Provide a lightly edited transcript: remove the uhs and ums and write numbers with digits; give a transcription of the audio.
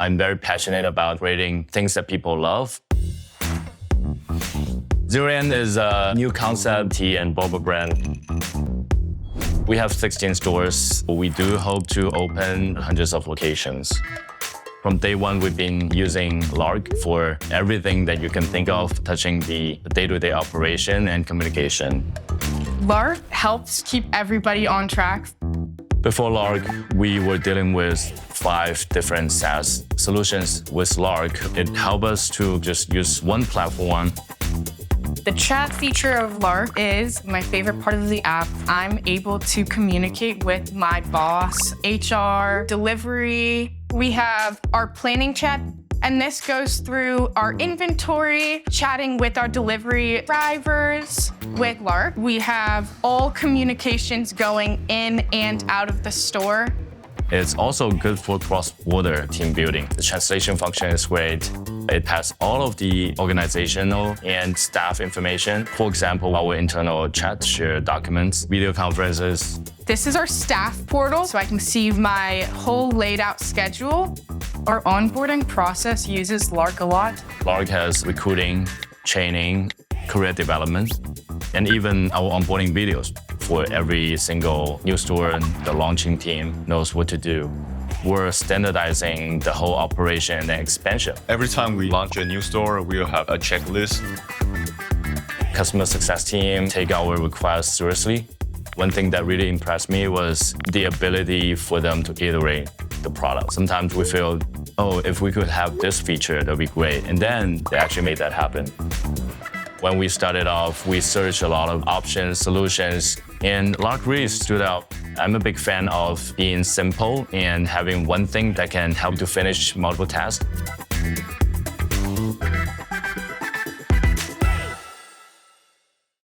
I'm very passionate about creating things that people love. Zurian is a new concept tea and boba brand. We have 16 stores. We do hope to open hundreds of locations. From day one, we've been using Lark for everything that you can think of, touching the day-to-day operation and communication. Lark helps keep everybody on track. Before Lark, we were dealing with 5 different SaaS solutions. With Lark, it helped us to just use one platform. The chat feature of Lark is my favorite part of the app. I'm able to communicate with my boss, HR, delivery. We have our planning chat, and this goes through our inventory, chatting with our delivery drivers. With Lark, we have all communications going in and out of the store. It's also good for cross-border team building. The translation function is great. It has all of the organizational and staff information. For example, our internal chat, share documents, video conferences. This is our staff portal, so I can see my whole laid out schedule. Our onboarding process uses Lark a lot. Lark has recruiting, training, career development, and even our onboarding videos. For every single new store, the launching team knows what to do. We're standardizing the whole operation and expansion. Every time we launch a new store, we'll have a checklist. Customer success team take our requests seriously. One thing that really impressed me was the ability for them to iterate the product. Sometimes we feel, oh, if we could have this feature, that'd be great. And then they actually made that happen. When we started off, we searched a lot of options, solutions, and Lark really stood out. I'm a big fan of being simple and having one thing that can help to finish multiple tasks.